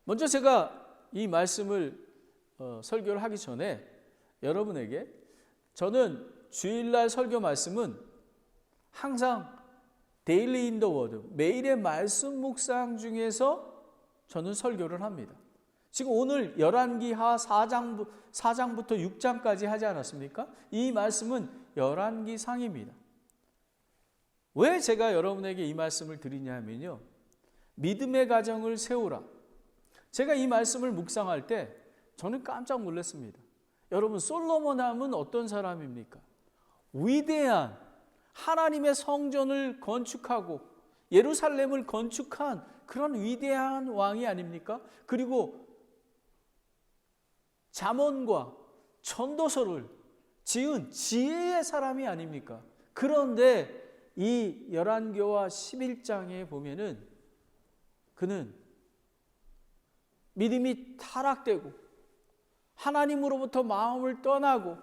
먼저 제가 이 말씀을 설교를 하기 전에 여러분에게, 저는 주일날 설교 말씀은 항상 데일리 인 더 워드, 매일의 말씀 묵상 중에서 저는 설교를 합니다. 지금 오늘 열왕기하 4장부터 6장까지 하지 않았습니까? 이 말씀은 열왕기상입니다. 왜 제가 여러분에게 이 말씀을 드리냐 하면요, 믿음의 가정을 세우라. 제가 이 말씀을 묵상할 때 저는 깜짝 놀랐습니다. 여러분, 솔로몬 하면 어떤 사람입니까? 위대한 하나님의 성전을 건축하고 예루살렘을 건축한 그런 위대한 왕이 아닙니까? 그리고 잠언과 전도서를 지은 지혜의 사람이 아닙니까? 그런데 이 열왕기하 11장에 보면은 그는 믿음이 타락되고 하나님으로부터 마음을 떠나고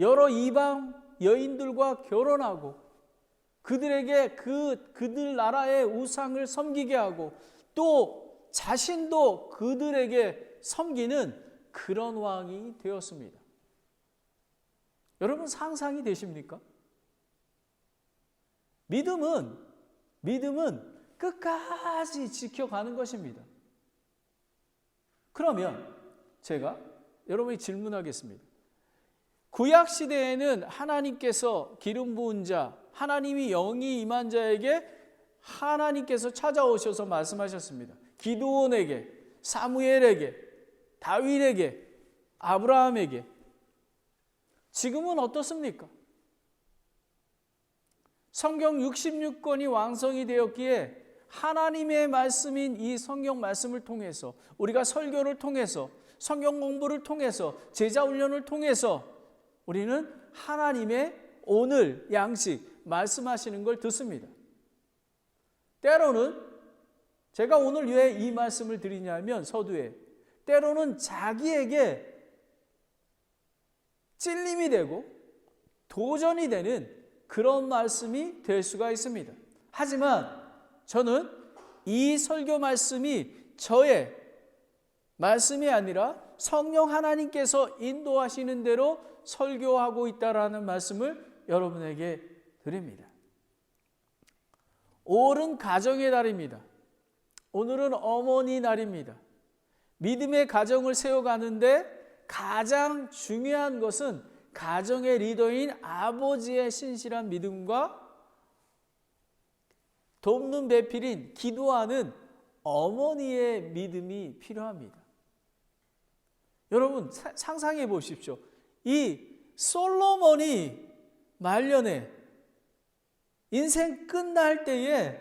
여러 이방 여인들과 결혼하고 그들에게 그들 나라의 우상을 섬기게 하고 또 자신도 그들에게 섬기는 그런 왕이 되었습니다. 여러분, 상상이 되십니까? 믿음은 끝까지 지켜가는 것입니다. 그러면 제가 여러분이 질문하겠습니다. 구약 시대에는 하나님께서 기름 부은 자, 하나님이 영이 임한 자에게 하나님께서 찾아오셔서 말씀하셨습니다. 기드온에게, 사무엘에게, 다윗에게, 아브라함에게. 지금은 어떻습니까? 성경 66권이 완성이 되었기에 하나님의 말씀인 이 성경 말씀을 통해서 우리가 설교를 통해서 성경 공부를 통해서 제자 훈련을 통해서 우리는 하나님의 오늘 양식 말씀하시는 걸 듣습니다. 때로는 제가 오늘 왜 이 말씀을 드리냐면 서두에 때로는 자기에게 찔림이 되고 도전이 되는 그런 말씀이 될 수가 있습니다. 하지만 저는 이 설교 말씀이 저의 말씀이 아니라 성령 하나님께서 인도하시는 대로 설교하고 있다라는 말씀을 여러분에게 드립니다. 5월은 가정의 달입니다. 오늘은 어머니 날입니다. 믿음의 가정을 세워가는데 가장 중요한 것은 가정의 리더인 아버지의 신실한 믿음과 돕는 배필인 기도하는 어머니의 믿음이 필요합니다. 여러분, 상상해 보십시오. 이 솔로몬이 말년에 인생 끝날 때에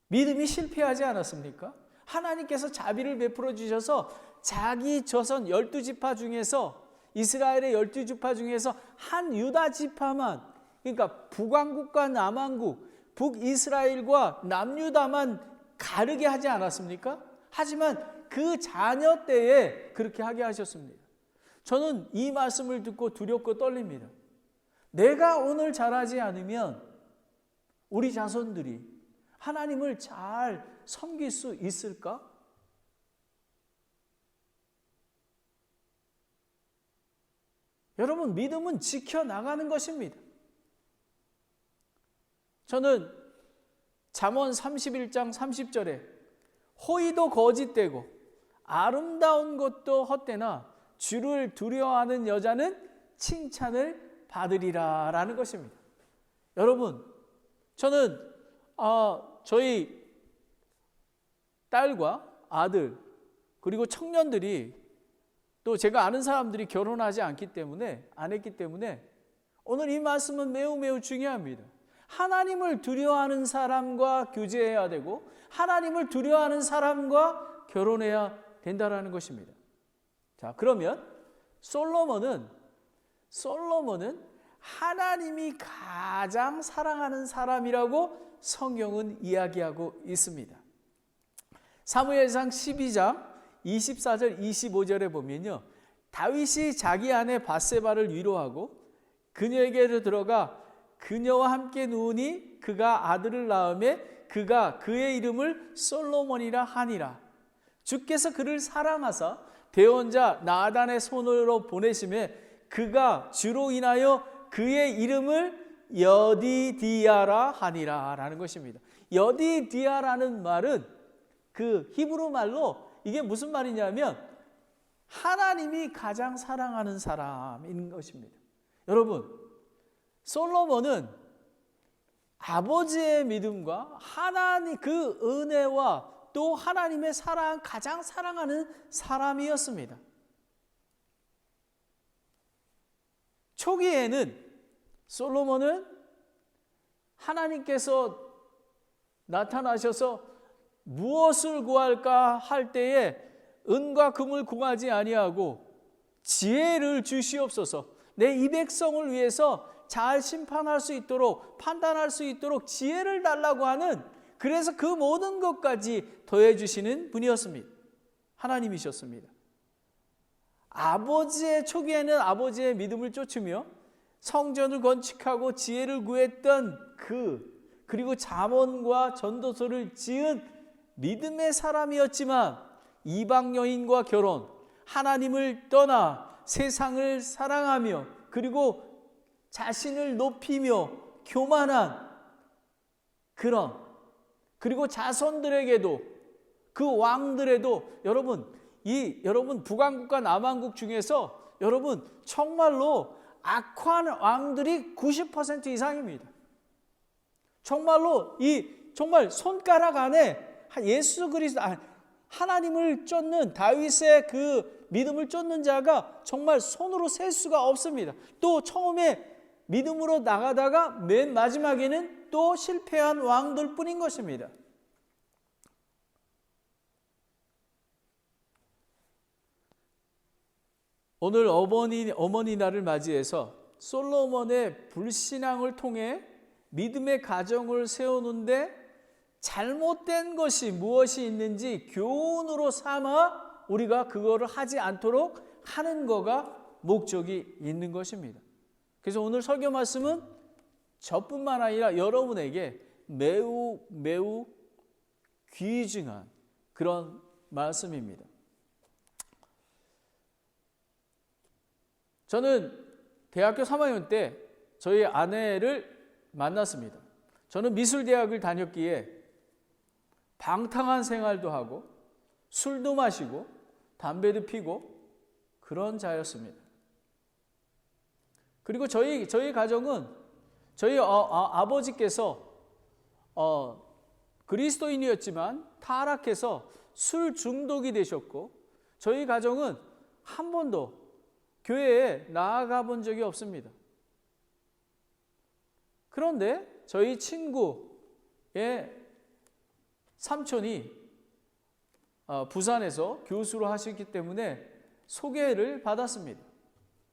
믿음이 실패하지 않았습니까? 하나님께서 자비를 베풀어 주셔서 자기 조선 12지파 중에서 이스라엘의 12지파 중에서 한 유다 지파만, 그러니까 북왕국과 남왕국, 북이스라엘과 남유다만 가르게 하지 않았습니까? 하지만 그 자녀 때에 그렇게 하게 하셨습니다. 저는 이 말씀을 듣고 두렵고 떨립니다. 내가 오늘 잘하지 않으면 우리 자손들이 하나님을 잘 섬길 수 있을까? 여러분, 믿음은 지켜나가는 것입니다. 저는 잠언 31장 30절에 호의도 거짓되고 아름다운 것도 헛되나 주를 두려워하는 여자는 칭찬을 받으리라 라는 것입니다. 여러분, 저는 저희 딸과 아들 그리고 청년들이 또 제가 아는 사람들이 결혼하지 안 했기 때문에 오늘 이 말씀은 매우 중요합니다. 하나님을 두려워하는 사람과 교제해야 되고 하나님을 두려워하는 사람과 결혼해야 된다라는 것입니다. 자, 그러면 솔로몬은 하나님이 가장 사랑하는 사람이라고 성경은 이야기하고 있습니다. 사무엘상 12장 24절 25절에 보면요, 다윗이 자기 아내 밧세바를 위로하고 그녀에게로 들어가 그녀와 함께 누우니 그가 아들을 낳음에 그가 그의 이름을 솔로몬이라 하니라. 주께서 그를 사랑하사 대언자 나단의 손으로 보내심에 그가 주로 인하여 그의 이름을 여디디아라 하니라 라는 것입니다. 여디디아라는 말은 그 히브리 말로 이게 무슨 말이냐면 하나님이 가장 사랑하는 사람인 것입니다. 여러분, 솔로몬은 아버지의 믿음과 하나님 그 은혜와 또 하나님의 사랑, 가장 사랑하는 사람이었습니다. 초기에는 솔로몬은 하나님께서 나타나셔서 무엇을 구할까 할 때에 은과 금을 구하지 아니하고 지혜를 주시옵소서, 내 이 백성을 위해서 잘 심판할 수 있도록, 판단할 수 있도록 지혜를 달라고 하는, 그래서 그 모든 것까지 더해 주시는 분이었습니다. 하나님이셨습니다. 초기에는 아버지의 믿음을 쫓으며 성전을 건축하고 지혜를 구했던 그리고 잠언과 전도서를 지은 믿음의 사람이었지만 이방 여인과 결혼, 하나님을 떠나 세상을 사랑하며 그리고 자신을 높이며 교만한 그리고 자손들에게도 그 왕들에도 여러분 북왕국과 남왕국 중에서 여러분 정말로 악한 왕들이 90% 이상입니다. 정말 손가락 안에 예수 그리스도 하나님을 쫓는 다윗의 그 믿음을 쫓는 자가 정말 손으로 셀 수가 없습니다. 또 처음에 믿음으로 나가다가 맨 마지막에는 또 실패한 왕들 뿐인 것입니다. 오늘 어머니 날을 맞이해서 솔로몬의 불신앙을 통해 믿음의 가정을 세우는데 잘못된 것이 무엇이 있는지 교훈으로 삼아 우리가 그거를 하지 않도록 하는 거가 목적이 있는 것입니다. 그래서 오늘 설교 말씀은 저뿐만 아니라 여러분에게 매우 귀중한 그런 말씀입니다. 저는 대학교 3학년 때 저희 아내를 만났습니다. 저는 미술대학을 다녔기에 방탕한 생활도 하고 술도 마시고 담배도 피고 그런 자였습니다. 그리고 저희 가정은 저희 아버지께서 그리스도인이었지만 타락해서 술 중독이 되셨고 저희 가정은 한 번도 교회에 나아가 본 적이 없습니다. 그런데 저희 친구의 삼촌이 부산에서 교수로 하시기 때문에 소개를 받았습니다.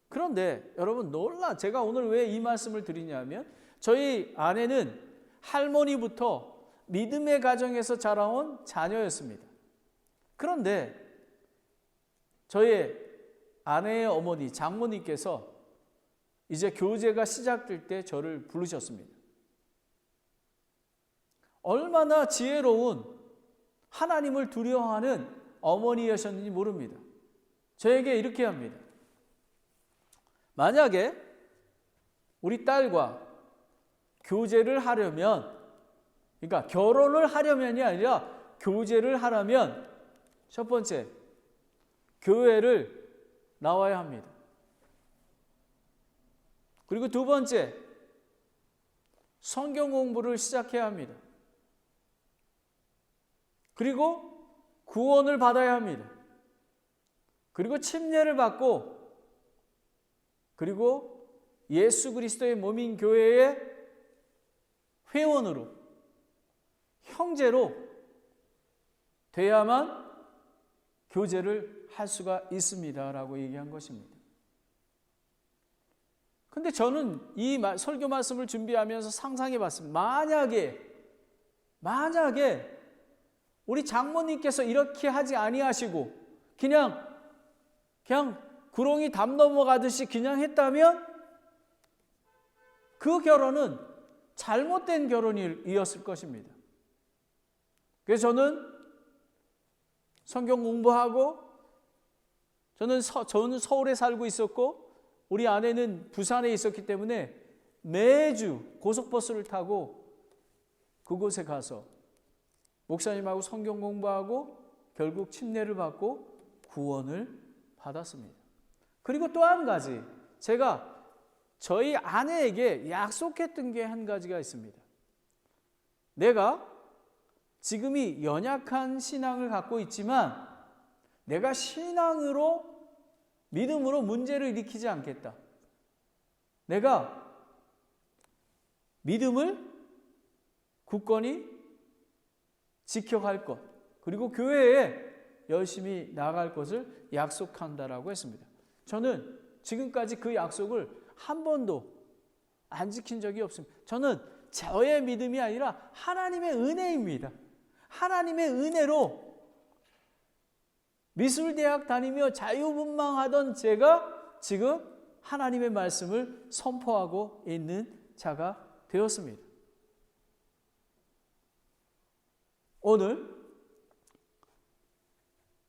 그런데 여러분 제가 오늘 왜 이 말씀을 드리냐면 저희 아내는 할머니부터 믿음의 가정에서 자라온 자녀였습니다. 그런데 저희 아내의 어머니 장모님께서 이제 교제가 시작될 때 저를 부르셨습니다. 얼마나 지혜로운 하나님을 두려워하는 어머니였는지 모릅니다. 저에게 이렇게 합니다. 만약에 우리 딸과 교제를 하려면, 그러니까 결혼을 하려면이 아니라 교제를 하려면 첫 번째, 교회를 나와야 합니다. 그리고 두 번째, 성경 공부를 시작해야 합니다. 그리고 구원을 받아야 합니다. 그리고 침례를 받고 그리고 예수 그리스도의 몸인 교회의 회원으로, 형제로 돼야만 교제를 할 수가 있습니다라고 얘기한 것입니다. 근데 저는 이 설교 말씀을 준비하면서 상상해 봤습니다. 만약에 우리 장모님께서 이렇게 하지 아니하시고 그냥 구렁이 담 넘어가듯이 그냥 했다면 그 결혼은 잘못된 결혼이었을 것입니다. 그래서 저는 성경 공부하고 저는 서울에 살고 있었고 우리 아내는 부산에 있었기 때문에 매주 고속버스를 타고 그곳에 가서 목사님하고 성경 공부하고 결국 침례를 받고 구원을 받았습니다. 그리고 또 한 가지 제가 저희 아내에게 약속했던 게 한 가지가 있습니다. 내가 지금이 연약한 신앙을 갖고 있지만 내가 신앙으로 믿음으로 문제를 일으키지 않겠다. 내가 믿음을 굳건히 지켜갈 것, 그리고 교회에 열심히 나아갈 것을 약속한다라고 했습니다. 저는 지금까지 그 약속을 한 번도 안 지킨 적이 없습니다. 저는 저의 믿음이 아니라 하나님의 은혜입니다. 하나님의 은혜로 미술대학 다니며 자유분방하던 제가 지금 하나님의 말씀을 선포하고 있는 자가 되었습니다. 오늘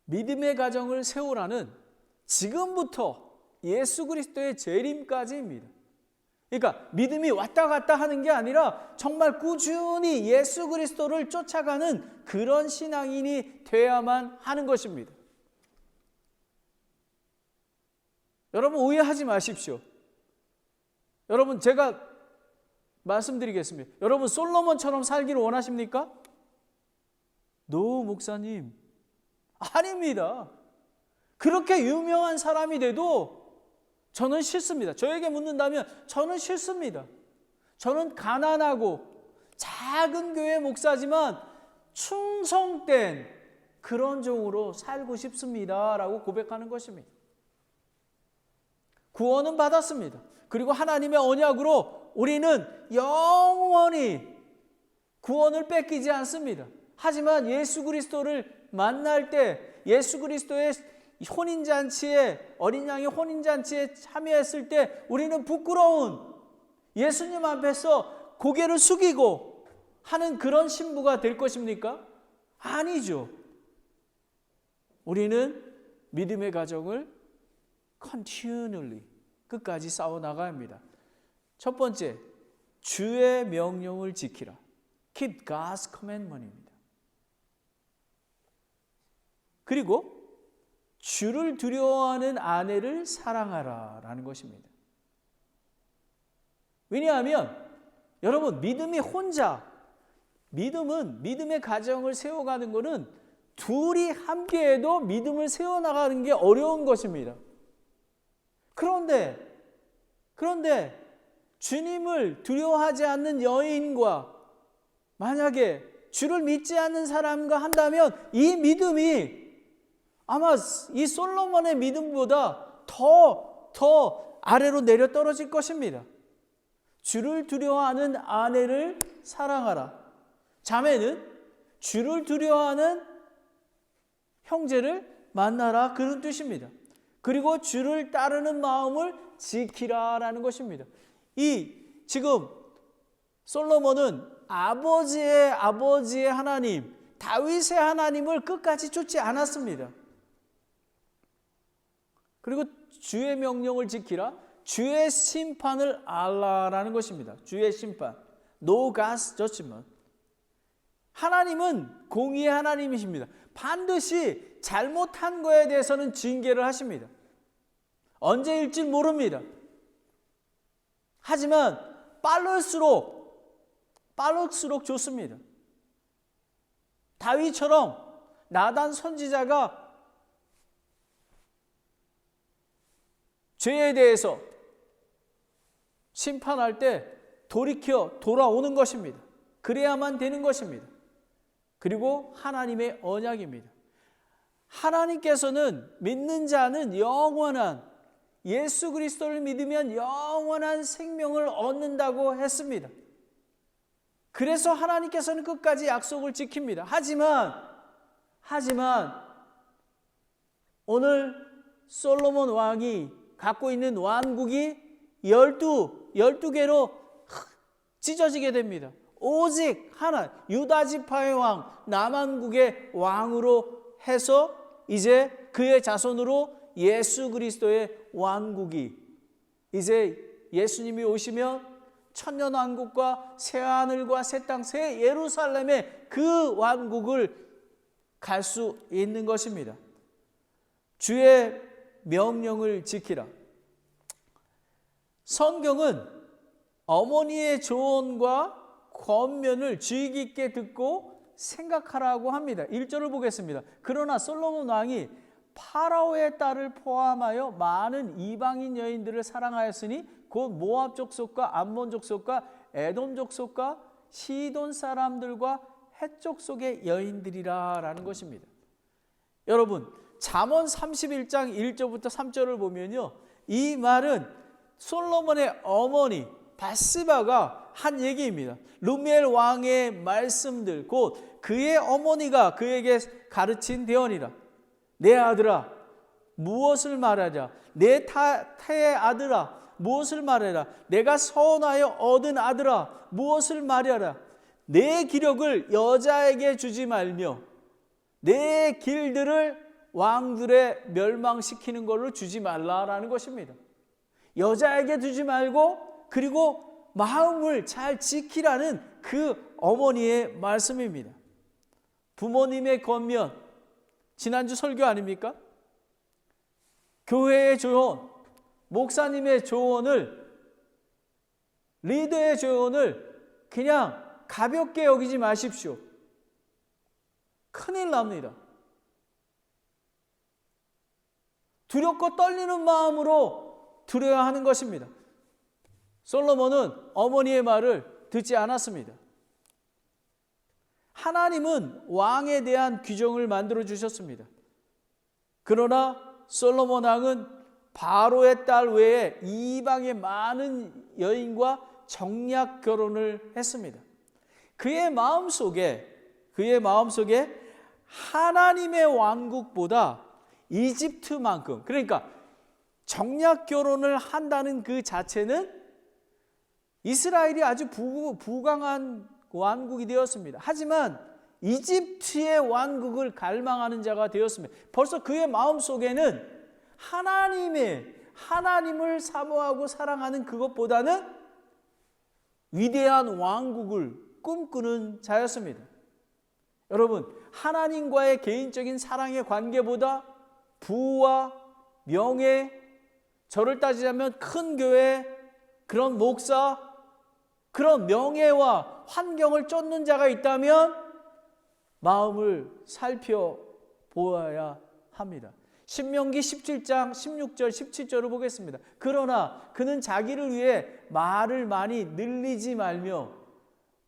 믿음의 가정을 세우라는 지금부터 예수 그리스도의 재림까지입니다. 그러니까 믿음이 왔다 갔다 하는 게 아니라 정말 꾸준히 예수 그리스도를 쫓아가는 그런 신앙인이 돼야만 하는 것입니다. 여러분 오해하지 마십시오. 여러분 제가 말씀드리겠습니다. 여러분 솔로몬처럼 살기를 원하십니까? 노 목사님, 아닙니다. 그렇게 유명한 사람이 돼도 저는 싫습니다. 저에게 묻는다면 저는 싫습니다. 저는 가난하고 작은 교회 목사지만 충성된 그런 종으로 살고 싶습니다 라고 고백하는 것입니다. 구원은 받았습니다. 그리고 하나님의 언약으로 우리는 영원히 구원을 뺏기지 않습니다. 하지만 예수 그리스도를 만날 때 예수 그리스도의 혼인잔치에 어린 양의 혼인잔치에 참여했을 때 우리는 부끄러운 예수님 앞에서 고개를 숙이고 하는 그런 신부가 될 것입니까? 아니죠. 우리는 믿음의 가정을 continually 끝까지 싸워나가야 합니다. 첫 번째, 주의 명령을 지키라. Keep God's commandment입니다. 그리고 주를 두려워하는 아내를 사랑하라 라는 것입니다. 왜냐하면 여러분 믿음의 가정을 세워가는 것은 둘이 함께해도 믿음을 세워나가는 게 어려운 것입니다. 그런데 주님을 두려워하지 않는 여인과 만약에 주를 믿지 않는 사람과 한다면 이 믿음이 아마 이 솔로몬의 믿음보다 더 아래로 내려 떨어질 것입니다. 주를 두려워하는 아내를 사랑하라. 자매는 주를 두려워하는 형제를 만나라, 그런 뜻입니다. 그리고 주를 따르는 마음을 지키라라는 것입니다. 지금 솔로몬은 아버지의 하나님, 다윗의 하나님을 끝까지 쫓지 않았습니다. 그리고 주의 명령을 지키라, 주의 심판을 알라라는 것입니다. 주의 심판, No God's judgment. 하나님은 공의의 하나님이십니다. 반드시 잘못한 거에 대해서는 징계를 하십니다. 언제일지 모릅니다. 하지만 빠를수록 좋습니다. 다윗처럼 나단 선지자가 죄에 대해서 심판할 때 돌이켜 돌아오는 것입니다. 그래야만 되는 것입니다. 그리고 하나님의 언약입니다. 하나님께서는 믿는 자는 영원한 예수 그리스도를 믿으면 영원한 생명을 얻는다고 했습니다. 그래서 하나님께서는 끝까지 약속을 지킵니다. 하지만 오늘 솔로몬 왕이 갖고 있는 왕국이 12개로 찢어지게 됩니다. 오직 하나, 유다 지파의 왕, 남한국의 왕으로 해서 이제 그의 자손으로 예수 그리스도의 왕국이, 이제 예수님이 오시면 천년왕국과 새하늘과 새 땅, 새 예루살렘의 그 왕국을 갈 수 있는 것입니다. 주의 명령을 지키라. 성경은 어머니의 조언과 권면을 주의 깊게 듣고 생각하라고 합니다. 1절을 보겠습니다. 그러나 솔로몬 왕이 파라오의 딸을 포함하여 많은 이방인 여인들을 사랑하였으니 곧 모압 족속과 암몬 족속과 에돔 족속과 시돈 사람들과 헷 족속의 여인들이라 라는 것입니다. 여러분, 잠언 31장 1절부터 3절을 보면요, 이 말은 솔로몬의 어머니 바스바가 한 얘기입니다. 르무엘 왕의 말씀들, 곧 그의 어머니가 그에게 가르친 대언이라. 내 아들아, 무엇을 말하랴? 내 태의 아들아, 무엇을 말하라? 내가 서원하여 얻은 아들아, 무엇을 말하라? 내 기력을 여자에게 주지 말며 내 길들을 왕들에 멸망시키는 걸로 주지 말라라는 것입니다. 여자에게 주지 말고, 그리고 마음을 잘 지키라는 그 어머니의 말씀입니다. 부모님의 권면, 지난주 설교 아닙니까? 교회의 조언, 목사님의 조언을, 리더의 조언을 그냥 가볍게 여기지 마십시오. 큰일 납니다. 두렵고 떨리는 마음으로 들어야 하는 것입니다. 솔로몬은 어머니의 말을 듣지 않았습니다. 하나님은 왕에 대한 규정을 만들어 주셨습니다. 그러나 솔로몬 왕은 바로의 딸 외에 이방의 많은 여인과 정략 결혼을 했습니다. 그의 마음속에 하나님의 왕국보다 이집트만큼, 그러니까 정략 결혼을 한다는 그 자체는 이스라엘이 아주 부강한 왕국이 되었습니다. 하지만 이집트의 왕국을 갈망하는 자가 되었습니다. 벌써 그의 마음속에는 하나님을 사모하고 사랑하는 그것보다는 위대한 왕국을 꿈꾸는 자였습니다. 여러분, 하나님과의 개인적인 사랑의 관계보다 부와 명예, 저를 따지자면 큰 교회, 그런 목사, 그런 명예와 환경을 쫓는 자가 있다면 마음을 살펴보아야 합니다. 신명기 17장 16절 17절을 보겠습니다. 그러나 그는 자기를 위해 말을 많이 늘리지 말며,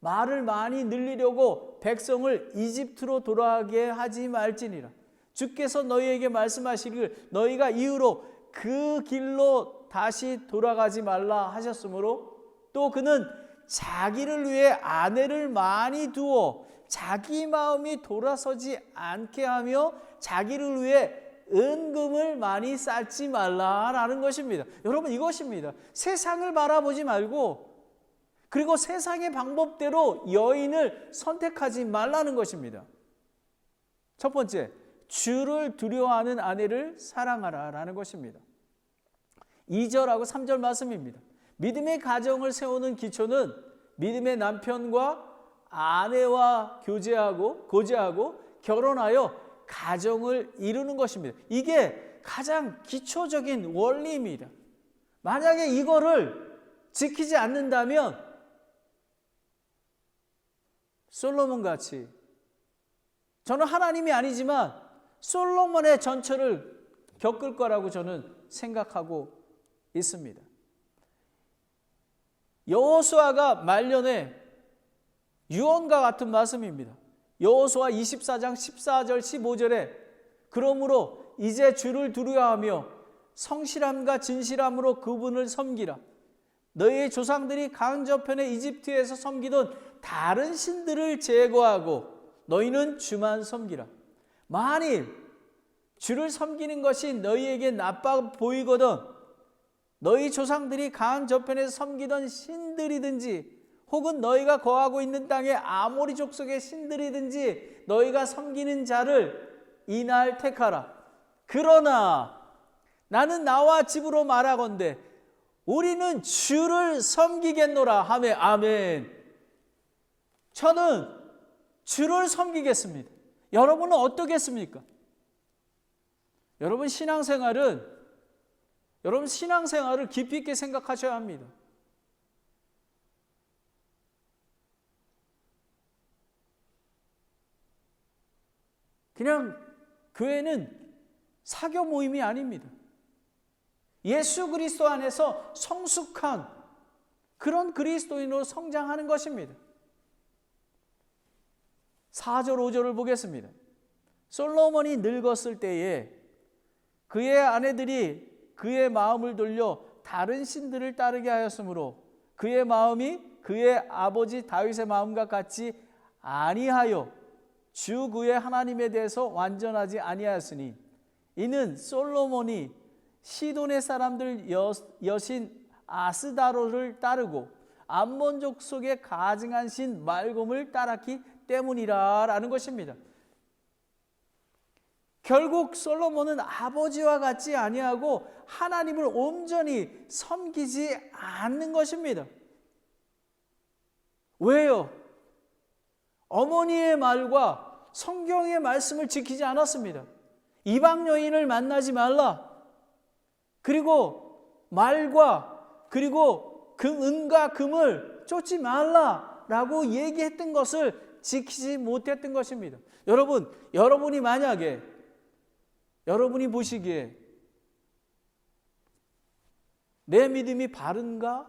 말을 많이 늘리려고 백성을 이집트로 돌아가게 하지 말지니라. 주께서 너희에게 말씀하시길 너희가 이후로 그 길로 다시 돌아가지 말라 하셨으므로, 또 그는 자기를 위해 아내를 많이 두어 자기 마음이 돌아서지 않게 하며 자기를 위해 은금을 많이 쌓지 말라라는 것입니다. 여러분, 이것입니다. 세상을 바라보지 말고, 그리고 세상의 방법대로 여인을 선택하지 말라는 것입니다. 첫 번째, 주를 두려워하는 아내를 사랑하라라는 것입니다. 2절하고 3절 말씀입니다. 믿음의 가정을 세우는 기초는 믿음의 남편과 아내와 교제하고 결혼하여 가정을 이루는 것입니다. 이게 가장 기초적인 원리입니다. 만약에 이거를 지키지 않는다면 솔로몬 같이, 저는 하나님이 아니지만 솔로몬의 전철을 겪을 거라고 저는 생각하고 있습니다. 여호수아가 말년에 유언과 같은 말씀입니다. 여호수아 24장 14절 15절에 그러므로 이제 주를 두려워하며 성실함과 진실함으로 그분을 섬기라. 너희의 조상들이 강 저편의 이집트에서 섬기던 다른 신들을 제거하고 너희는 주만 섬기라. 만일 주를 섬기는 것이 너희에게 나빠 보이거든 너희 조상들이 강 저편에서 섬기던 신들이든지 혹은 너희가 거하고 있는 땅에 아모리 족속의 신들이든지 너희가 섬기는 자를 이날 택하라. 그러나 나는 나와 집으로 말하건대 우리는 주를 섬기겠노라 하매 아멘. 저는 주를 섬기겠습니다. 여러분은 어떻겠습니까? 여러분 신앙생활을 깊이 있게 생각하셔야 합니다. 그냥 교회는 사교 모임이 아닙니다. 예수 그리스도 안에서 성숙한 그런 그리스도인으로 성장하는 것입니다. 4절 5절을 보겠습니다. 솔로몬이 늙었을 때에 그의 아내들이 그의 마음을 돌려 다른 신들을 따르게 하였으므로 그의 마음이 그의 아버지 다윗의 마음과 같이 아니하여 주 그의 하나님에 대해서 완전하지 아니하였으니 이는 솔로몬이 시돈의 사람들 여신 아스다로를 따르고 암몬 족속의 가증한 신 말곰을 따랐기 때문이라 라는 것입니다. 결국 솔로몬은 아버지와 같지 아니하고 하나님을 온전히 섬기지 않는 것입니다. 왜요? 어머니의 말과 성경의 말씀을 지키지 않았습니다. 이방 여인을 만나지 말라. 그리고 말과 그리고 은과 금을 쫓지 말라라고 얘기했던 것을 지키지 못했던 것입니다. 여러분이 만약에 여러분이 보시기에 내 믿음이 바른가를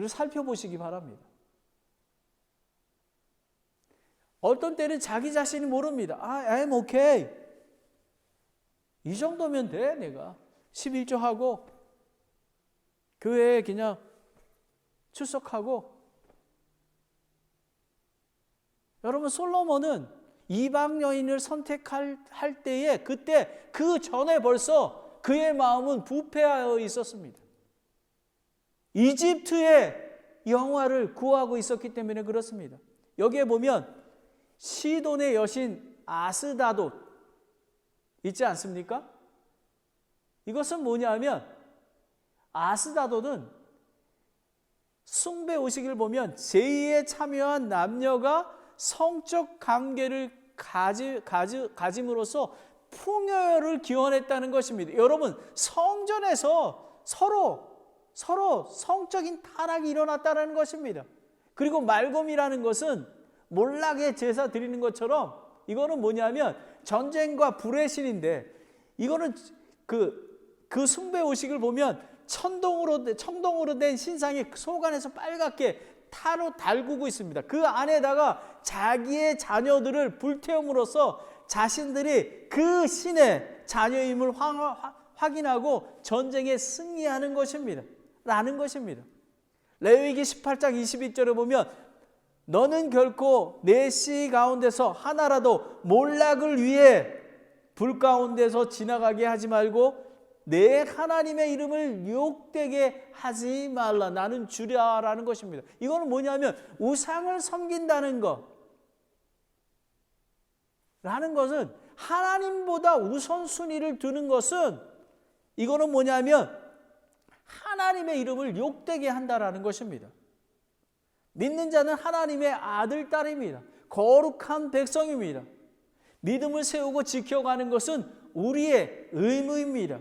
살펴보시기 바랍니다. 어떤 때는 자기 자신이 모릅니다. I'm okay. 이 정도면 돼, 내가. 11조 하고, 교회에 그냥 출석하고. 여러분, 솔로몬은 이방 여인을 선택할 때에, 그때 그 전에 벌써 그의 마음은 부패하여 있었습니다. 이집트의 영화를 구하고 있었기 때문에 그렇습니다. 여기에 보면 시돈의 여신 아스다돗 있지 않습니까? 이것은 뭐냐면 아스다돗은 숭배 의식을 보면 제의에 참여한 남녀가 성적 관계를 가짐으로써 풍요를 기원했다는 것입니다. 여러분, 성전에서 서로 성적인 타락이 일어났다는 것입니다. 그리고 말곰이라는 것은 몰락의 제사 드리는 것처럼 이거는 뭐냐면 전쟁과 불의 신인데, 이거는 그 숭배 의식을 보면 청동으로 된 신상이 속 안에서 빨갛게 타로 달구고 있습니다. 그 안에다가 자기의 자녀들을 불태움으로써 자신들이 그 신의 자녀임을 확인하고 전쟁에 승리하는 것입니다. 라는 것입니다. 레위기 18장 22절에 보면 너는 결코 내 씨 가운데서 하나라도 몰락을 위해 불 가운데서 지나가게 하지 말고 내 하나님의 이름을 욕되게 하지 말라. 나는 주라라는 것입니다. 이거는 뭐냐면 우상을 섬긴다는 것 라는 것은, 하나님보다 우선순위를 두는 것은, 이거는 뭐냐면 하나님의 이름을 욕되게 한다라는 것입니다. 믿는 자는 하나님의 아들, 딸입니다. 거룩한 백성입니다. 믿음을 세우고 지켜가는 것은 우리의 의무입니다.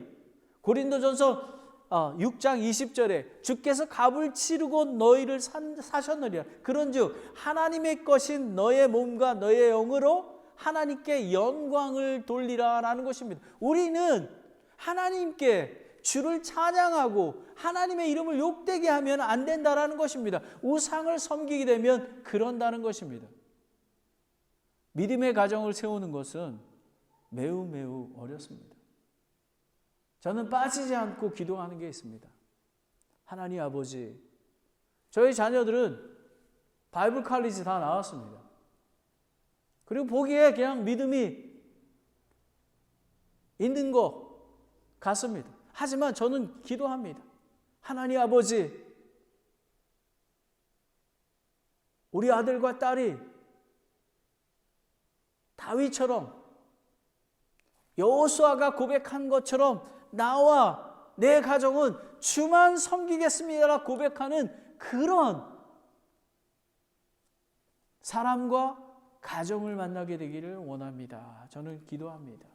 고린도전서 6장 20절에 주께서 값을 치르고 너희를 사셨느니라. 그런즉 하나님의 것인 너의 몸과 너의 영으로 하나님께 영광을 돌리라라는 것입니다. 우리는 하나님께 주를 찬양하고 하나님의 이름을 욕되게 하면 안 된다라는 것입니다. 우상을 섬기게 되면 그런다는 것입니다. 믿음의 가정을 세우는 것은 매우 어렵습니다. 저는 빠지지 않고 기도하는 게 있습니다. 하나님 아버지, 저희 자녀들은 바이블 칼리지 다 나왔습니다. 그리고 보기에 그냥 믿음이 있는 것 같습니다. 하지만 저는 기도합니다. 하나님 아버지, 우리 아들과 딸이 다윗처럼 여호수아가 고백한 것처럼 나와 내 가정은 주만 섬기겠습니다라 고백하는 그런 사람과 가정을 만나게 되기를 원합니다. 저는 기도합니다.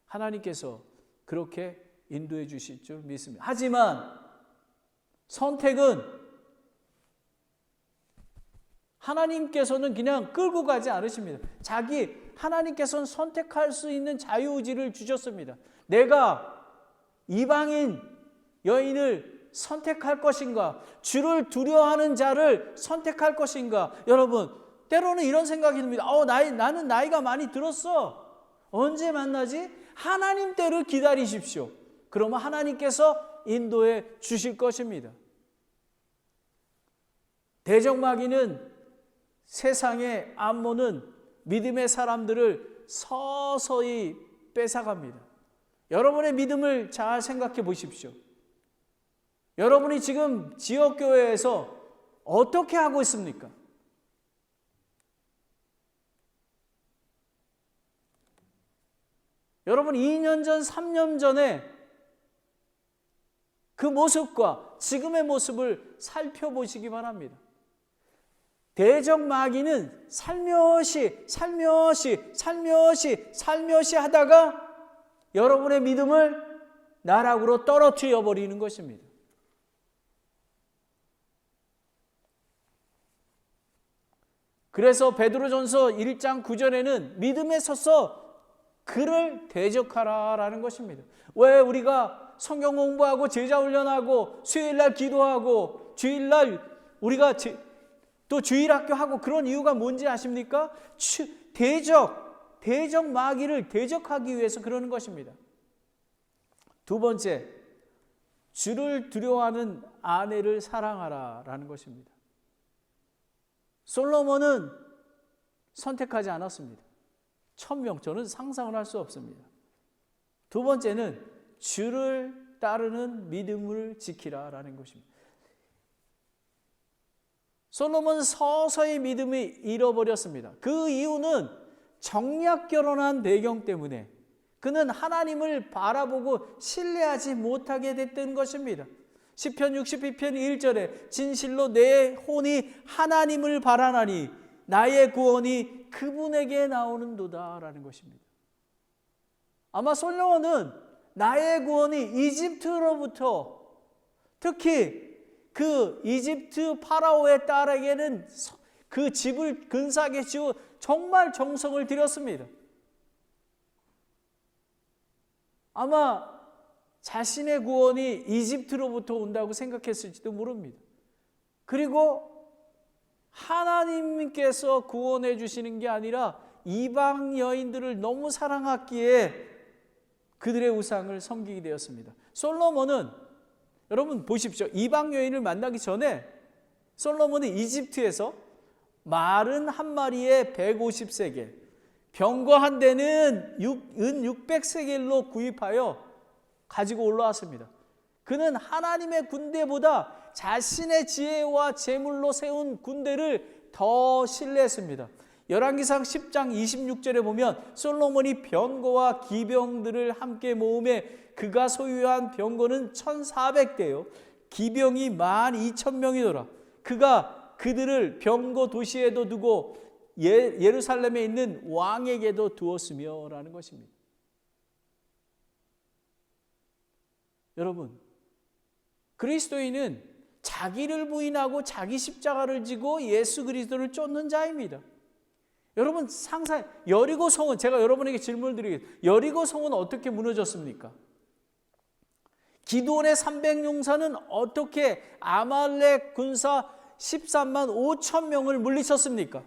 하나님께서 그렇게 인도해 주실 줄 믿습니다. 하지만 선택은 하나님께서는 그냥 끌고 가지 않으십니다. 하나님께서는 선택할 수 있는 자유의지를 주셨습니다. 내가 이방인 여인을 선택할 것인가, 주를 두려워하는 자를 선택할 것인가. 여러분, 때로는 이런 생각이 듭니다. 나는 나이가 많이 들었어. 언제 만나지? 하나님 때를 기다리십시오. 그러면 하나님께서 인도해 주실 것입니다. 대적마귀는, 세상의 암몬은 믿음의 사람들을 서서히 뺏어갑니다. 여러분의 믿음을 잘 생각해 보십시오. 여러분이 지금 지역교회에서 어떻게 하고 있습니까? 여러분 2년 전, 3년 전에 그 모습과 지금의 모습을 살펴보시기 바랍니다. 대적마귀는 살며시 하다가 여러분의 믿음을 나락으로 떨어뜨려 버리는 것입니다. 그래서 베드로전서 1장 9절에는 믿음에 서서 그를 대적하라라는 것입니다. 왜 우리가 성경 공부하고 제자 훈련하고 수요일날 기도하고 주일날 우리가 또 주일학교 하고 그런 이유가 뭔지 아십니까? 대적 마귀를 대적하기 위해서 그러는 것입니다. 두 번째, 주를 두려워하는 아내를 사랑하라라는 것입니다. 솔로몬은 선택하지 않았습니다. 1000명, 저는 상상을 할 수 없습니다. 두 번째는 주를 따르는 믿음을 지키라라는 것입니다. 솔로몬은 서서히 믿음을 잃어버렸습니다. 그 이유는 정략 결혼한 배경 때문에 그는 하나님을 바라보고 신뢰하지 못하게 됐던 것입니다. 시편 62편 1절에 진실로 내 혼이 하나님을 바라나니 나의 구원이 그분에게 나오는도다 라는 것입니다. 아마 솔로몬은 나의 구원이 이집트로부터, 특히 그 이집트 파라오의 딸에게는 그 집을 근사하게 지어 정말 정성을 들였습니다. 아마 자신의 구원이 이집트로부터 온다고 생각했을지도 모릅니다. 그리고 하나님께서 구원해 주시는 게 아니라 이방 여인들을 너무 사랑했기에 그들의 우상을 섬기게 되었습니다. 솔로몬은, 여러분 보십시오. 이방 여인을 만나기 전에 솔로몬은 이집트에서 말은 한 마리에 150세겔, 병거 한 대는 은 600세겔로 구입하여 가지고 올라왔습니다. 그는 하나님의 군대보다 자신의 지혜와 재물로 세운 군대를 더 신뢰했습니다. 열왕기상 10장 26절에 보면 솔로몬이 병거와 기병들을 함께 모음에 그가 소유한 병거는 1400대요. 기병이 12,000명이더라. 그가 그들을 병거 도시에도 두고 예루살렘에 있는 왕에게도 두었으며 라는 것입니다. 여러분, 그리스도인은 자기를 부인하고 자기 십자가를 지고 예수 그리스도를 쫓는 자입니다. 여러분 상상, 여리고 성은, 제가 여러분에게 질문을 드리겠습니다. 여리고 성은 어떻게 무너졌습니까? 기드온의 300용사는 어떻게 아말렉 군사 13만 5천 명을 물리쳤습니까?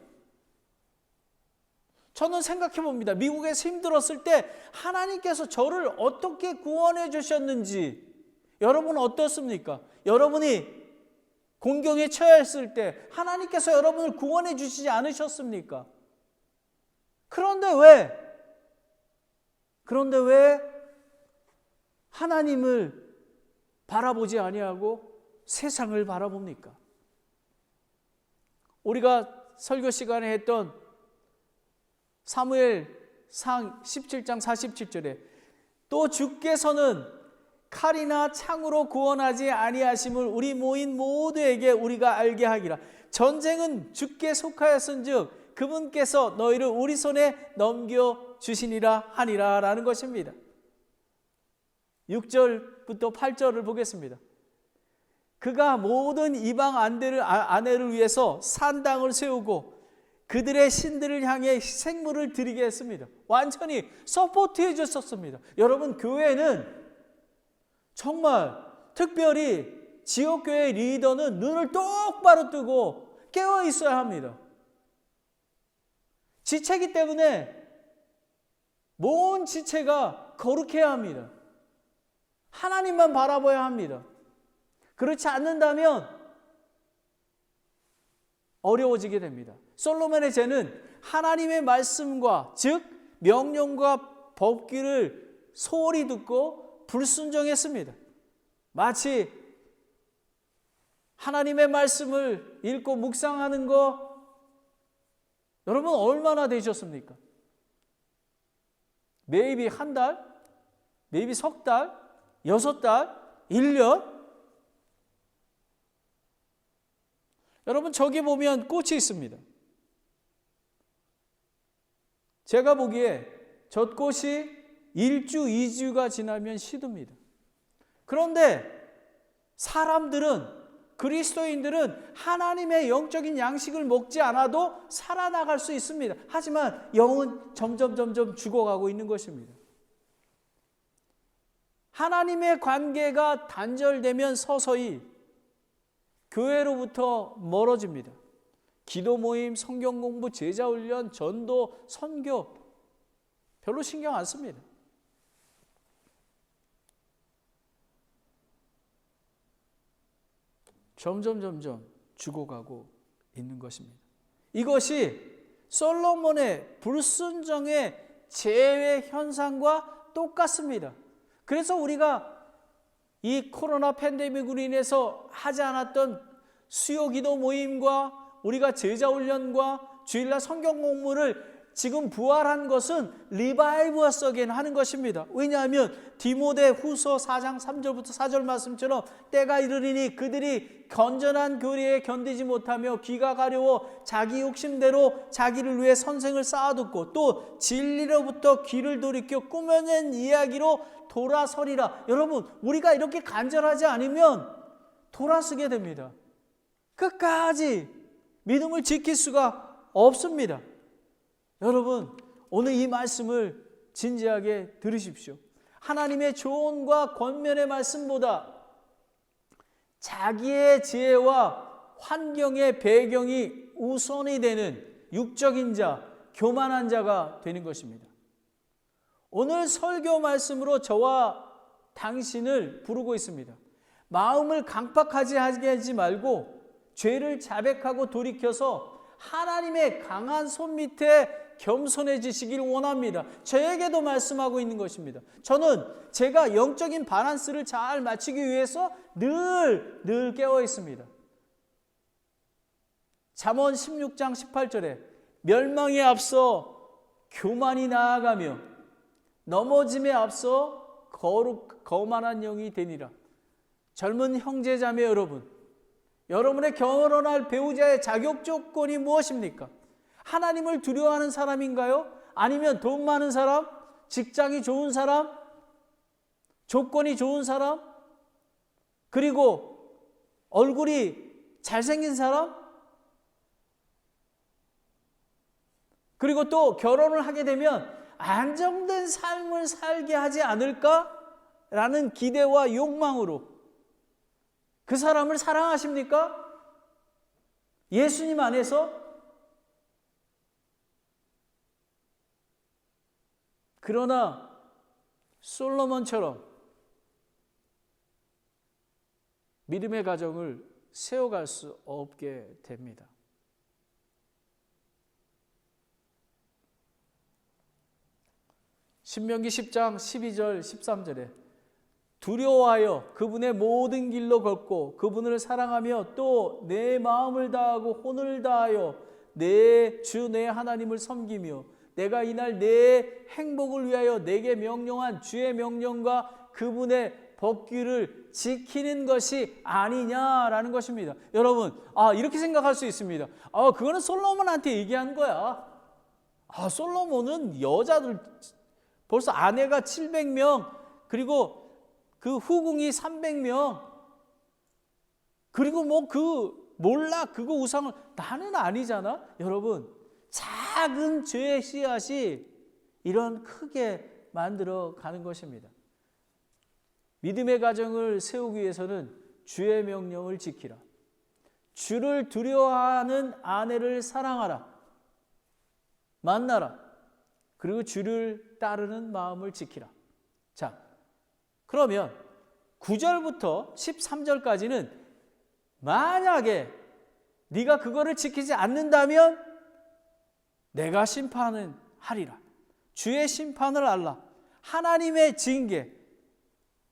저는 생각해 봅니다. 미국에서 힘들었을 때 하나님께서 저를 어떻게 구원해 주셨는지 여러분 어떻습니까? 여러분이 공경에 처했을 때 하나님께서 여러분을 구원해 주시지 않으셨습니까? 그런데 왜 하나님을 바라보지 아니하고 세상을 바라봅니까? 우리가 설교 시간에 했던 사무엘상 17장 47절에 또 주께서는 칼이나 창으로 구원하지 아니하심을 우리 모인 모두에게 우리가 알게 하기라. 전쟁은 주께 속하였은즉 그분께서 너희를 우리 손에 넘겨주시니라 하니라 라는 것입니다. 6절부터 8절을 보겠습니다. 그가 모든 이방 아내를 위해서 산당을 세우고 그들의 신들을 향해 생물을 드리게 했습니다. 완전히 서포트해 줬었습니다. 여러분, 교회는 정말 특별히 지역교회 리더는 눈을 똑바로 뜨고 깨어 있어야 합니다. 지체이기 때문에 모든 지체가 거룩해야 합니다. 하나님만 바라봐야 합니다. 그렇지 않는다면 어려워지게 됩니다. 솔로몬의 죄는 하나님의 말씀과 즉 명령과 법규를 소홀히 듣고 불순종했습니다. 마치 하나님의 말씀을 읽고 묵상하는 거 여러분 얼마나 되셨습니까? 매입이 한 달, 매입이 석 달, 6달, 1년? 여러분 저기 보면 꽃이 있습니다. 제가 보기에 젖꽃이 1주, 2주가 지나면 시듭니다. 그런데 사람들은, 그리스도인들은 하나님의 영적인 양식을 먹지 않아도 살아나갈 수 있습니다. 하지만 영은 점점 죽어가고 있는 것입니다. 하나님의 관계가 단절되면 서서히 교회로부터 멀어집니다. 기도 모임, 성경 공부, 제자 훈련, 전도, 선교 별로 신경 안 씁니다. 점점 죽어가고 있는 것입니다. 이것이 솔로몬의 불순종의 재해 현상과 똑같습니다. 그래서 우리가 이 코로나 팬데믹으로 인해서 하지 않았던 수요 기도 모임과 우리가 제자 훈련과 주일날 성경 공부를 지금 부활한 것은 리바이브 서겐 하는 것입니다. 왜냐하면 디모데 후서 4장 3절부터 4절 말씀처럼 때가 이르리니 그들이 건전한 교리에 견디지 못하며 귀가 가려워 자기 욕심대로 자기를 위해 선생을 쌓아두고 또 진리로부터 귀를 돌이켜 꾸며낸 이야기로 돌아서리라. 여러분, 우리가 이렇게 간절하지 않으면 돌아서게 됩니다. 끝까지 믿음을 지킬 수가 없습니다. 여러분, 오늘 이 말씀을 진지하게 들으십시오. 하나님의 조언과 권면의 말씀보다 자기의 지혜와 환경의 배경이 우선이 되는 육적인 자, 교만한 자가 되는 것입니다. 오늘 설교 말씀으로 저와 당신을 부르고 있습니다. 마음을 강팍하게 하지 말고 죄를 자백하고 돌이켜서 하나님의 강한 손 밑에 겸손해지시길 원합니다. 저에게도 말씀하고 있는 것입니다. 저는 제가 영적인 밸런스를 잘 맞추기 위해서 늘 깨어 있습니다. 잠언 16장 18절에 멸망에 앞서 교만이 나아가며 넘어짐에 앞서 거만한 영이 되니라. 젊은 형제자매 여러분, 여러분의 결혼할 배우자의 자격 조건이 무엇입니까? 하나님을 두려워하는 사람인가요? 아니면 돈 많은 사람? 직장이 좋은 사람? 조건이 좋은 사람? 그리고 얼굴이 잘생긴 사람? 그리고 또 결혼을 하게 되면 안정된 삶을 살게 하지 않을까라는 기대와 욕망으로 그 사람을 사랑하십니까? 예수님 안에서? 그러나 솔로몬처럼 믿음의 가정을 세워갈 수 없게 됩니다. 신명기 10장 12절 13절에 두려워하여 그분의 모든 길로 걷고 그분을 사랑하며 또 내 마음을 다하고 혼을 다하여 내 주 내 하나님을 섬기며 내가 이날 내 행복을 위하여 내게 명령한 주의 명령과 그분의 법규를 지키는 것이 아니냐라는 것입니다. 여러분, 이렇게 생각할 수 있습니다. 그거는 솔로몬한테 얘기한 거야. 솔로몬은 여자들 벌써 아내가 700명, 그리고 그 후궁이 300명, 그리고 몰라 그거 우상을. 나는 아니잖아. 여러분, 작은 죄의 씨앗이 이런 크게 만들어 가는 것입니다. 믿음의 가정을 세우기 위해서는 주의 명령을 지키라. 주를 두려워하는 아내를 사랑하라. 만나라. 그리고 주를 따르는 마음을 지키라. 자, 그러면 9절부터 13절까지는 만약에 네가 그거를 지키지 않는다면 내가 심판은 하리라. 주의 심판을 알라. 하나님의 징계,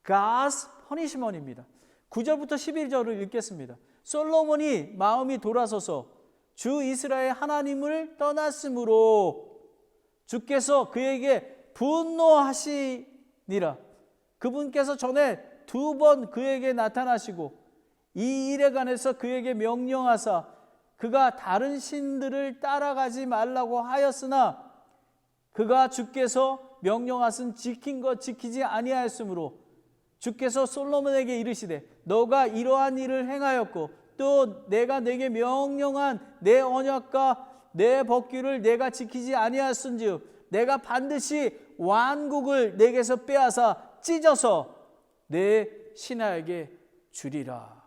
God's punishment입니다. 9절부터 11절을 읽겠습니다. 솔로몬이 마음이 돌아서서 주 이스라엘 하나님을 떠났으므로 주께서 그에게 분노하시니라. 그분께서 전에 2번 그에게 나타나시고 이 일에 관해서 그에게 명령하사 그가 다른 신들을 따라가지 말라고 하였으나 그가 주께서 명령하신 지킨 것 지키지 아니하였으므로 주께서 솔로몬에게 이르시되 너가 이러한 일을 행하였고 또 내가 내게 명령한 내 언약과 내 법규를 내가 지키지 아니하였은즉 내가 반드시 완국을 내게서 빼앗아 찢어서 내 신하에게 주리라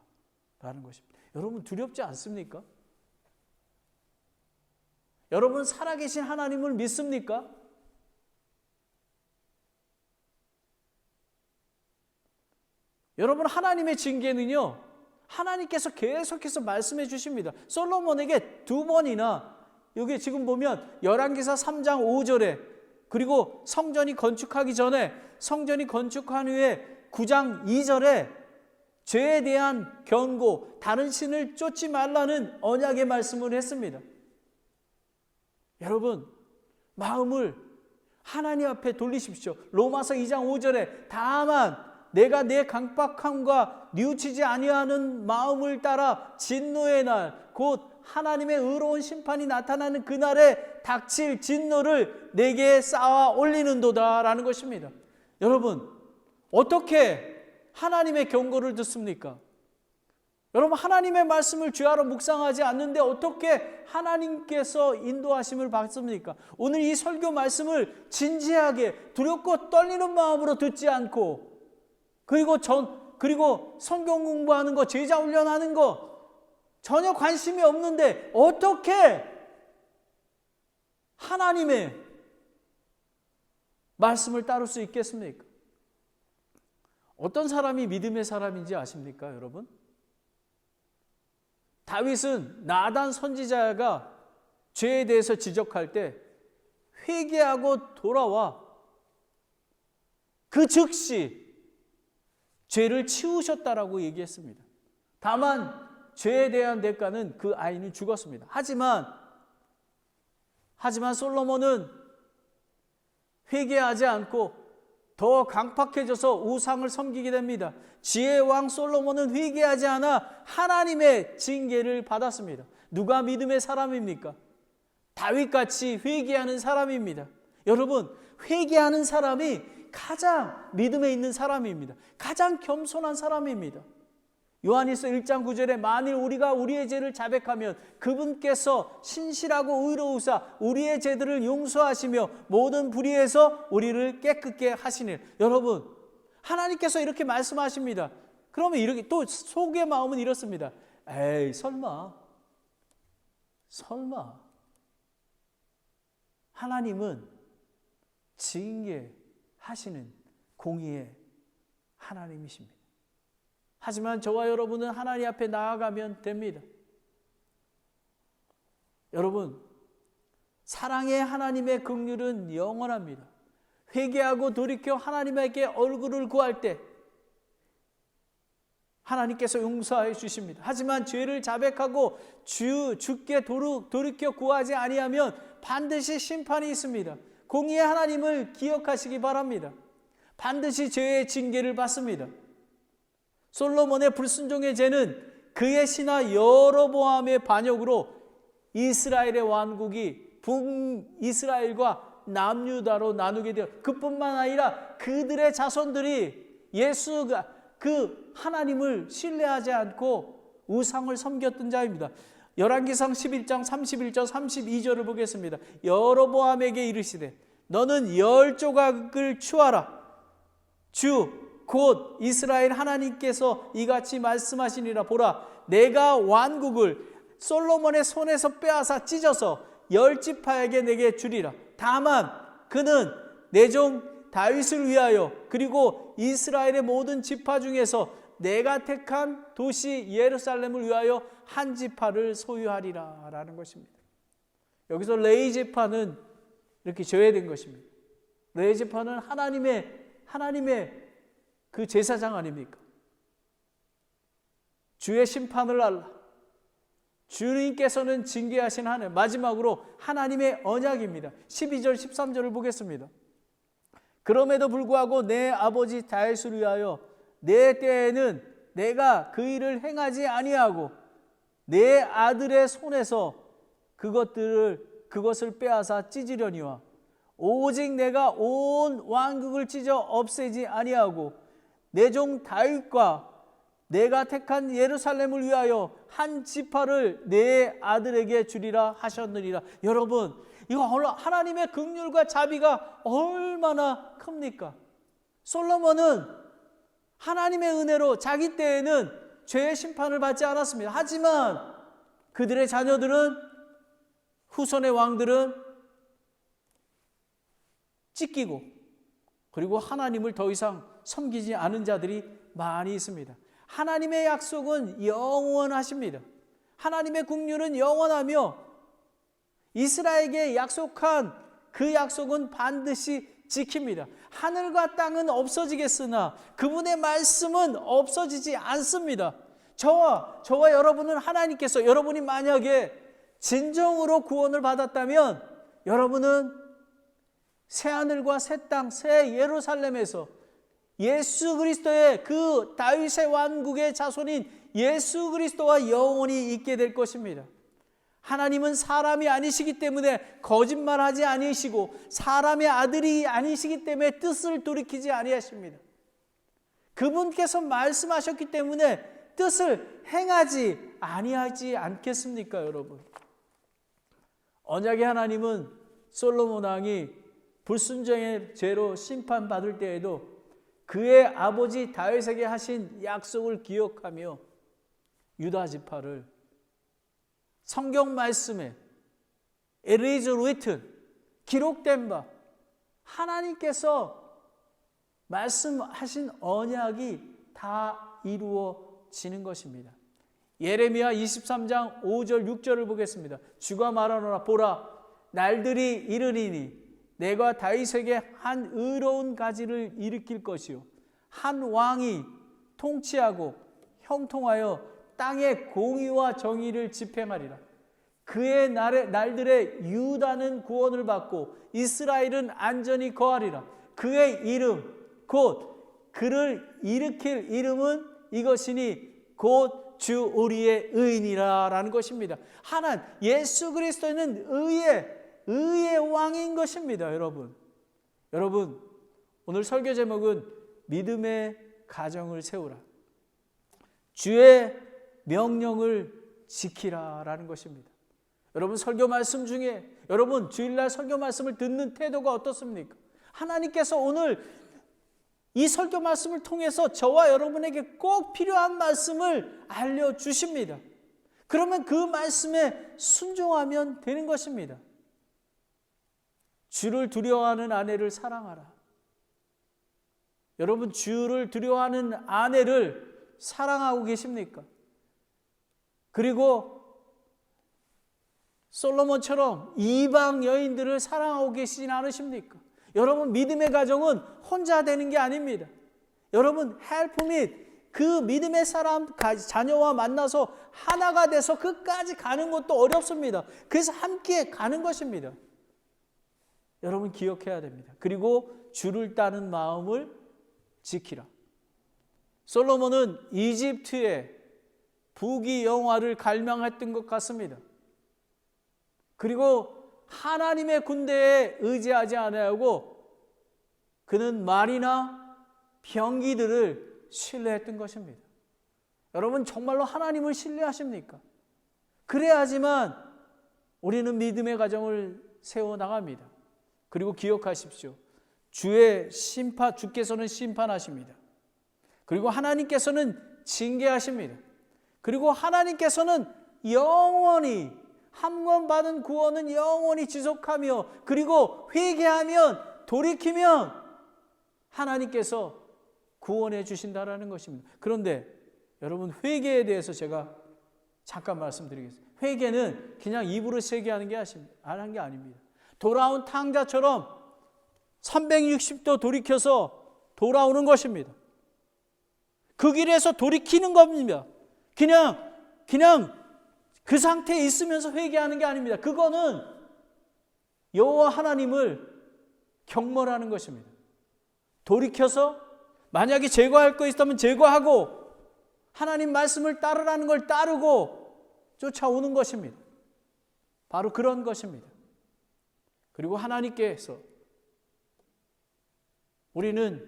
라는 것입니다. 여러분, 두렵지 않습니까? 여러분, 살아계신 하나님을 믿습니까? 여러분, 하나님의 징계는요, 하나님께서 계속해서 말씀해 주십니다. 솔로몬에게 2번이나, 여기 지금 보면 열왕기사 3장 5절에, 그리고 성전이 건축하기 전에, 성전이 건축한 후에 9장 2절에 죄에 대한 경고, 다른 신을 쫓지 말라는 언약의 말씀을 했습니다. 여러분, 마음을 하나님 앞에 돌리십시오. 로마서 2장 5절에 다만 내가 내 강박함과 뉘우치지 아니하는 마음을 따라 진노의 날, 곧 하나님의 의로운 심판이 나타나는 그날에 닥칠 진노를 내게 쌓아 올리는도다 라는 것입니다. 여러분, 어떻게 하나님의 경고를 듣습니까? 여러분, 하나님의 말씀을 죄하러 묵상하지 않는데 어떻게 하나님께서 인도하심을 받습니까? 오늘 이 설교 말씀을 진지하게 두렵고 떨리는 마음으로 듣지 않고, 그리고 성경 공부하는 거, 제자 훈련하는 거 전혀 관심이 없는데 어떻게 하나님의 말씀을 따를 수 있겠습니까? 어떤 사람이 믿음의 사람인지 아십니까, 여러분? 다윗은 나단 선지자가 죄에 대해서 지적할 때 회개하고 돌아와 그 즉시 죄를 치우셨다라고 얘기했습니다. 다만 죄에 대한 대가는 그 아이는 죽었습니다. 하지만 솔로몬은 회개하지 않고 더 강팍해져서 우상을 섬기게 됩니다. 지혜의 왕 솔로몬은 회개하지 않아 하나님의 징계를 받았습니다. 누가 믿음의 사람입니까? 다윗같이 회개하는 사람입니다. 여러분, 회개하는 사람이 가장 믿음에 있는 사람입니다. 가장 겸손한 사람입니다. 요한일서 1장 9절에 만일 우리가 우리의 죄를 자백하면 그분께서 신실하고 의로우사 우리의 죄들을 용서하시며 모든 불의에서 우리를 깨끗게 하시니. 여러분, 하나님께서 이렇게 말씀하십니다. 그러면 이렇게 또 속의 마음은 이렇습니다. 에이, 설마 하나님은 징계하시는 공의의 하나님이십니다. 하지만 저와 여러분은 하나님 앞에 나아가면 됩니다. 여러분, 사랑의 하나님의 긍휼은 영원합니다. 회개하고 돌이켜 하나님에게 얼굴을 구할 때 하나님께서 용서해 주십니다. 하지만 죄를 자백하고 주께 돌이켜 구하지 아니하면 반드시 심판이 있습니다. 공의의 하나님을 기억하시기 바랍니다. 반드시 죄의 징계를 받습니다. 솔로몬의 불순종의 죄는 그의 신하 여로보암의 반역으로 이스라엘의 왕국이 북이스라엘과 남유다로 나누게 되어, 그뿐만 아니라 그들의 자손들이 예수가 그 하나님을 신뢰하지 않고 우상을 섬겼던 자입니다. 열왕기상 11장 31절 32절을 보겠습니다. 여로보암에게 이르시되 너는 10조각을 취하라. 주 곧 이스라엘 하나님께서 이같이 말씀하시니라. 보라, 내가 왕국을 솔로몬의 손에서 빼앗아 찢어서 10지파에게 내게 주리라. 다만 그는 내 종 다윗을 위하여 그리고 이스라엘의 모든 지파 중에서 내가 택한 도시 예루살렘을 위하여 한 지파를 소유하리라 라는 것입니다. 여기서 레위 지파는 이렇게 제외된 것입니다. 레위 지파는 하나님의 그 제사장 아닙니까? 주의 심판을 알라. 주님께서는 징계하신 하나님, 마지막으로 하나님의 언약입니다. 12절 13절을 보겠습니다. 그럼에도 불구하고 내 아버지 다윗을 위하여 내 때에는 내가 그 일을 행하지 아니하고 내 아들의 손에서 그것을 빼앗아 찢으려니와 오직 내가 온 왕국을 찢어 없애지 아니하고 내 종 다윗과 내가 택한 예루살렘을 위하여 한 지파를 내 아들에게 주리라 하셨느니라. 여러분, 이거 하나님의 긍휼과 자비가 얼마나 큽니까? 솔로몬은 하나님의 은혜로 자기 때에는 죄의 심판을 받지 않았습니다. 하지만 그들의 자녀들은, 후손의 왕들은 찢기고 그리고 하나님을 더 이상 섬기지 않은 자들이 많이 있습니다. 하나님의 약속은 영원하십니다. 하나님의 긍휼은 영원하며 이스라엘에게 약속한 그 약속은 반드시 지킵니다. 하늘과 땅은 없어지겠으나 그분의 말씀은 없어지지 않습니다. 저와 여러분은 하나님께서, 여러분이 만약에 진정으로 구원을 받았다면 여러분은 새 하늘과 새 땅, 새 예루살렘에서 예수 그리스도의 그 다윗의 왕국의 자손인 예수 그리스도와 영원히 있게 될 것입니다. 하나님은 사람이 아니시기 때문에 거짓말하지 아니시고 사람의 아들이 아니시기 때문에 뜻을 돌이키지 아니하십니다. 그분께서 말씀하셨기 때문에 뜻을 행하지 아니하지 않겠습니까, 여러분? 언약의 하나님은 솔로몬 왕이 불순종의 죄로 심판받을 때에도 그의 아버지 다윗에게 하신 약속을 기억하며 유다 지파를 성경 말씀에 It is written, 기록된 바 하나님께서 말씀하신 언약이 다 이루어지는 것입니다. 예레미야 23장 5절 6절을 보겠습니다. 주가 말하노라. 보라, 날들이 이르리니 내가 다윗에게 한 의로운 가지를 일으킬 것이요 한 왕이 통치하고 형통하여 땅의 공의와 정의를 집행하리라. 그의 날들에 유다는 구원을 받고 이스라엘은 안전히 거하리라. 그의 이름 곧 그를 일으킬 이름은 이것이니 곧 주 우리의 의인이라 라는 것입니다. 하나님 예수 그리스도는 의의 왕인 것입니다. 여러분 오늘 설교 제목은 믿음의 가정을 세우라, 주의 명령을 지키라 라는 것입니다. 여러분 설교 말씀 중에 여러분 주일날 설교 말씀을 듣는 태도가 어떻습니까? 하나님께서 오늘 이 설교 말씀을 통해서 저와 여러분에게 꼭 필요한 말씀을 알려주십니다. 그러면 그 말씀에 순종하면 되는 것입니다. 주를 두려워하는 아내를 사랑하라. 여러분 주를 두려워하는 아내를 사랑하고 계십니까? 그리고 솔로몬처럼 이방 여인들을 사랑하고 계시진 않으십니까? 여러분 믿음의 가정은 혼자 되는 게 아닙니다. 여러분 헬프 및 그 믿음의 사람 자녀와 만나서 하나가 돼서 끝까지 가는 것도 어렵습니다. 그래서 함께 가는 것입니다. 여러분 기억해야 됩니다. 그리고 주를 따르는 마음을 지키라. 솔로몬은 이집트의 부귀영화를 갈망했던 것 같습니다. 그리고 하나님의 군대에 의지하지 아니하고 그는 말이나 병기들을 신뢰했던 것입니다. 여러분 정말로 하나님을 신뢰하십니까? 그래야지만 우리는 믿음의 가정을 세워나갑니다. 그리고 기억하십시오. 주께서는 심판하십니다. 그리고 하나님께서는 징계하십니다. 그리고 하나님께서는 영원히 한 번 받은 구원은 영원히 지속하며 그리고 회개하면 돌이키면 하나님께서 구원해 주신다라는 것입니다. 그런데 여러분 회개에 대해서 제가 잠깐 말씀드리겠습니다. 회개는 그냥 입으로 세게하는 게 아닙니다. 돌아온 탕자처럼 360도 돌이켜서 돌아오는 것입니다. 그 길에서 돌이키는 겁니다. 그냥 그 상태에 있으면서 회개하는 게 아닙니다. 그거는 여호와 하나님을 경멸하는 것입니다. 돌이켜서 만약에 제거할 거 있다면 제거하고 하나님 말씀을 따르라는 걸 따르고 쫓아오는 것입니다. 바로 그런 것입니다. 그리고 하나님께서 우리는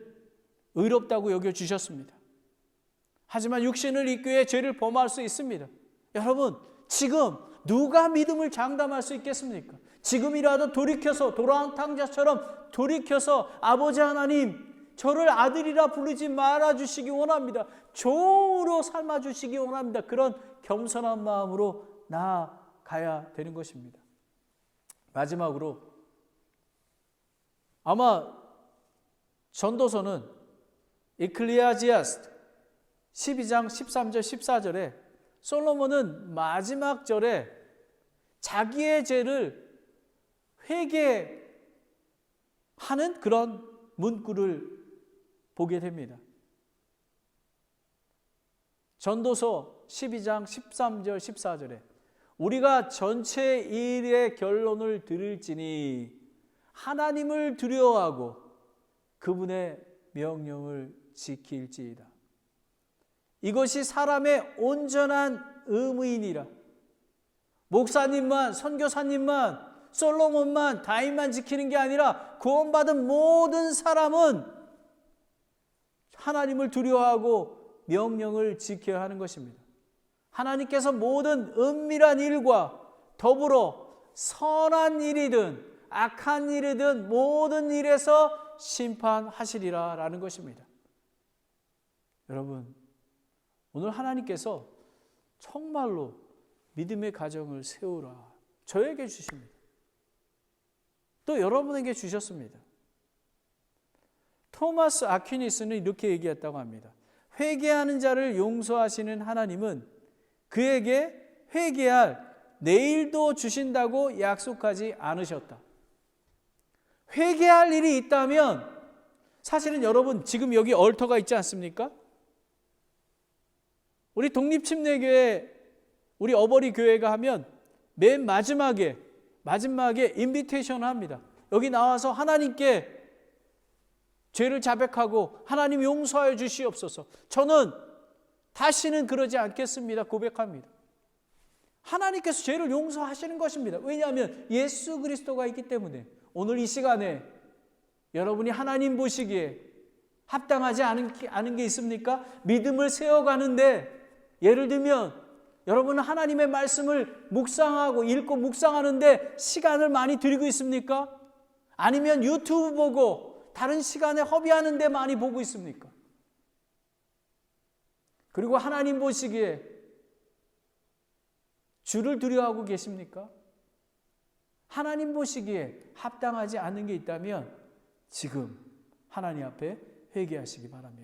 의롭다고 여겨주셨습니다. 하지만 육신을 입기에 죄를 범할 수 있습니다. 여러분 지금 누가 믿음을 장담할 수 있겠습니까? 지금이라도 돌이켜서 돌아온 탕자처럼 돌이켜서 아버지 하나님 저를 아들이라 부르지 말아주시기 원합니다. 종으로 삶아주시기 원합니다. 그런 겸손한 마음으로 나아가야 되는 것입니다. 마지막으로 아마 전도서는 에클레시아스트 12장 13절 14절에 솔로몬은 마지막 절에 자기의 죄를 회개하는 그런 문구를 보게 됩니다. 전도서 12장 13절 14절에 우리가 전체 일의 결론을 들을지니 하나님을 두려워하고 그분의 명령을 지킬지이다. 이것이 사람의 온전한 의무이니라. 목사님만, 선교사님만, 솔로몬만, 다윗만 지키는 게 아니라 구원받은 모든 사람은 하나님을 두려워하고 명령을 지켜야 하는 것입니다. 하나님께서 모든 은밀한 일과 더불어 선한 일이든 악한 일이든 모든 일에서 심판하시리라 라는 것입니다. 여러분 오늘 하나님께서 정말로 믿음의 가정을 세우라 저에게 주십니다. 또 여러분에게 주셨습니다. 토마스 아퀴니스는 이렇게 얘기했다고 합니다. 회개하는 자를 용서하시는 하나님은 그에게 회개할 내일도 주신다고 약속하지 않으셨다. 회개할 일이 있다면 사실은 여러분 지금 여기 얼터가 있지 않습니까? 우리 독립침례교회 우리 어버이 교회가 하면 맨 마지막에 인비테이션을 합니다. 여기 나와서 하나님께 죄를 자백하고 하나님 용서하여 주시옵소서. 저는 다시는 그러지 않겠습니다. 고백합니다. 하나님께서 죄를 용서하시는 것입니다. 왜냐하면 예수 그리스도가 있기 때문에. 오늘 이 시간에 여러분이 하나님 보시기에 합당하지 않은 게 있습니까? 믿음을 세워가는데 예를 들면 여러분은 하나님의 말씀을 묵상하고 읽고 묵상하는데 시간을 많이 들이고 있습니까? 아니면 유튜브 보고 다른 시간에 허비하는 데 많이 보고 있습니까? 그리고 하나님 보시기에 주를 두려워하고 계십니까? 하나님 보시기에 합당하지 않은 게 있다면 지금 하나님 앞에 회개하시기 바랍니다.